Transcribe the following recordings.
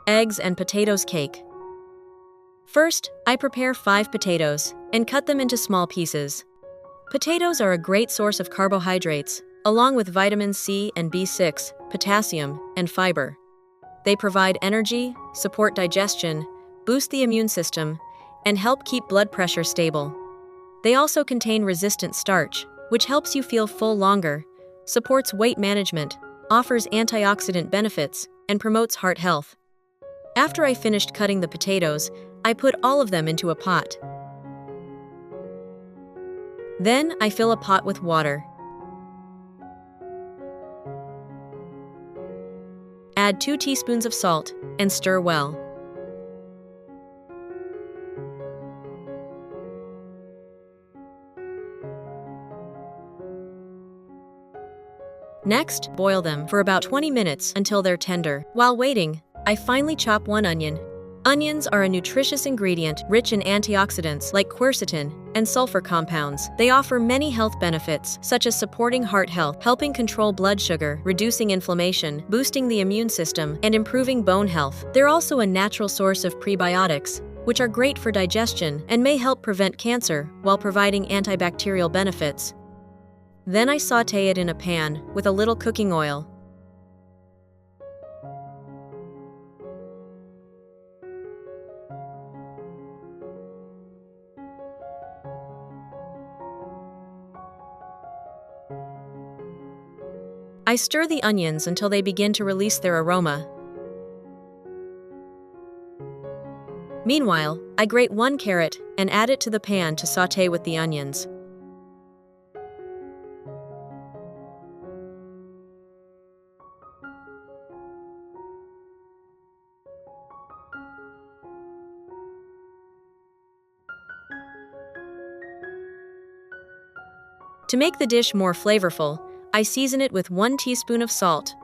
eggs, and potatoes cake. First, I prepare 5 potatoes and cut them into small pieces. Potatoes are a great source of carbohydrates, along with vitamins C and B6, potassium, and fiber. They provide energy, support digestion, boost the immune system, and help keep blood pressure stable. They also contain resistant starch, which helps you feel full longer, supports weight management, offers antioxidant benefits, and promotes heart health. After I finished cutting the potatoes, I put all of them into a pot. Then I fill a pot with water. Add 2 teaspoons of salt and stir well. Next, boil them for about 20 minutes until they're tender. While waiting, I finely chop 1 onion. Onions are a nutritious ingredient rich in antioxidants like quercetin and sulfur compounds. They offer many health benefits, such as supporting heart health, helping control blood sugar, reducing inflammation, boosting the immune system, and improving bone health. They're also a natural source of prebiotics, which are great for digestion and may help prevent cancer while providing antibacterial benefits. Then I sauté it in a pan with a little cooking oil. I stir the onions until they begin to release their aroma. Meanwhile, I grate 1 carrot and add it to the pan to sauté with the onions. To make the dish more flavorful, I season it with 1 teaspoon of salt,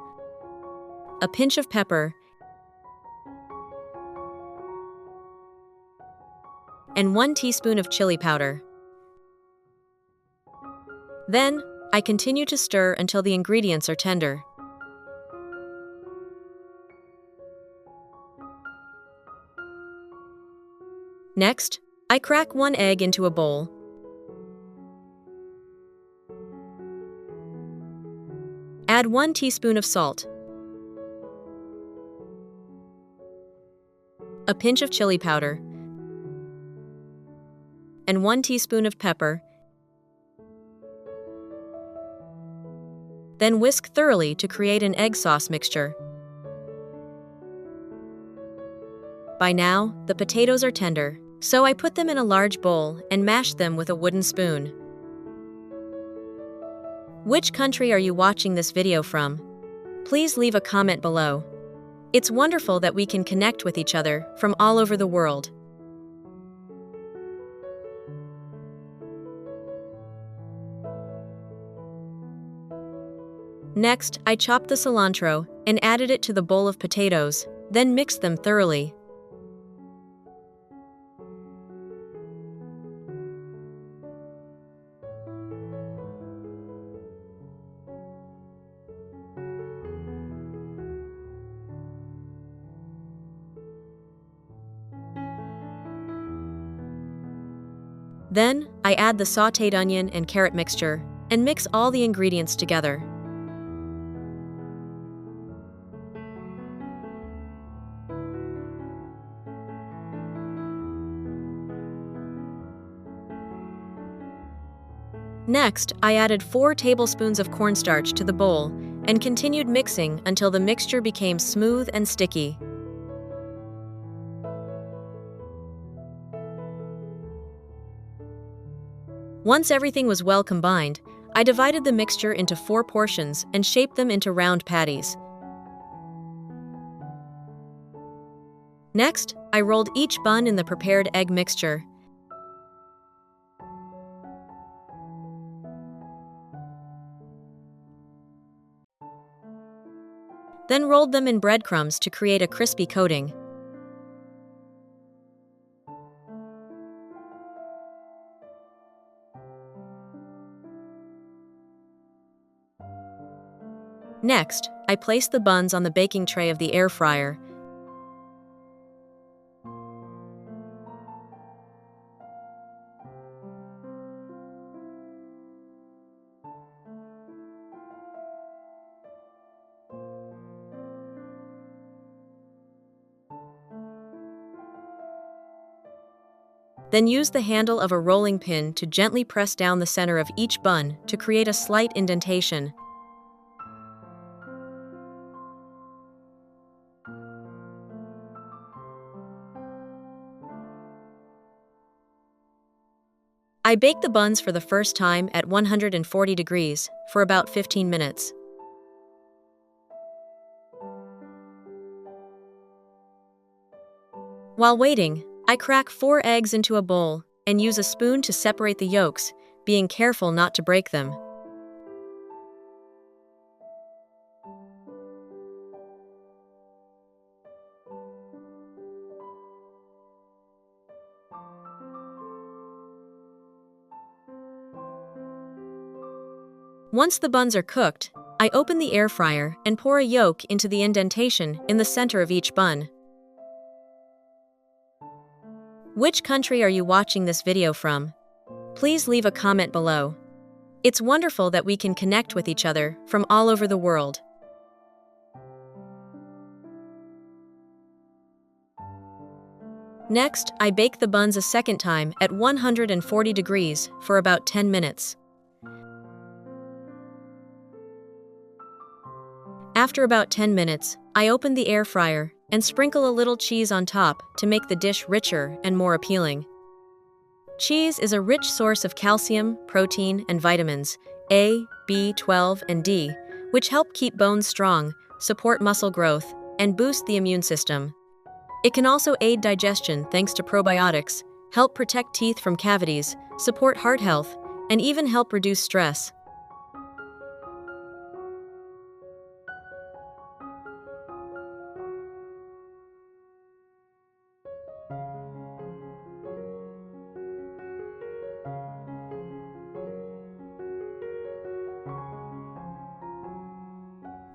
a pinch of pepper, and 1 teaspoon of chili powder. Then, I continue to stir until the ingredients are tender. Next, I crack 1 egg into a bowl. Add 1 teaspoon of salt, a pinch of chili powder, and 1 teaspoon of pepper. Then whisk thoroughly to create an egg sauce mixture. By now, the potatoes are tender, so I put them in a large bowl and mash them with a wooden spoon. Which country are you watching this video from? Please leave a comment below. It's wonderful that we can connect with each other from all over the world. Next, I chopped the cilantro and added it to the bowl of potatoes, then mixed them thoroughly. Then, I add the sautéed onion and carrot mixture and mix all the ingredients together. Next, I added 4 tablespoons of cornstarch to the bowl and continued mixing until the mixture became smooth and sticky. Once everything was well combined, I divided the mixture into 4 portions and shaped them into round patties. Next, I rolled each bun in the prepared egg mixture. Then rolled them in breadcrumbs to create a crispy coating. Next, I placed the buns on the baking tray of the air fryer. Then use the handle of a rolling pin to gently press down the center of each bun to create a slight indentation. I bake the buns for the first time at 140 degrees for about 15 minutes. While waiting, I crack 4 eggs into a bowl and use a spoon to separate the yolks, being careful not to break them. Once the buns are cooked, I open the air fryer and pour a yolk into the indentation in the center of each bun. Which country are you watching this video from? Please leave a comment below. It's wonderful that we can connect with each other from all over the world. Next, I bake the buns a second time at 140 degrees for about 10 minutes. After about 10 minutes, I open the air fryer and sprinkle a little cheese on top to make the dish richer and more appealing. Cheese is a rich source of calcium, protein, and vitamins A, B12, and D, which help keep bones strong, support muscle growth, and boost the immune system. It can also aid digestion thanks to probiotics, help protect teeth from cavities, support heart health, and even help reduce stress.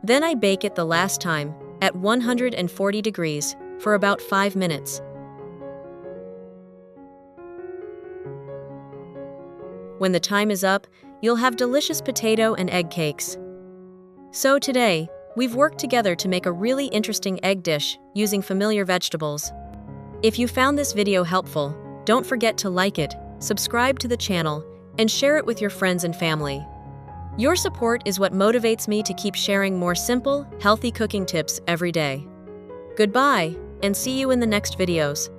Then I bake it the last time, at 140 degrees, for about 5 minutes. When the time is up, you'll have delicious potato and egg cakes. So today, we've worked together to make a really interesting egg dish using familiar vegetables. If you found this video helpful, don't forget to like it, subscribe to the channel, and share it with your friends and family. Your support is what motivates me to keep sharing more simple, healthy cooking tips every day. Goodbye, and see you in the next videos.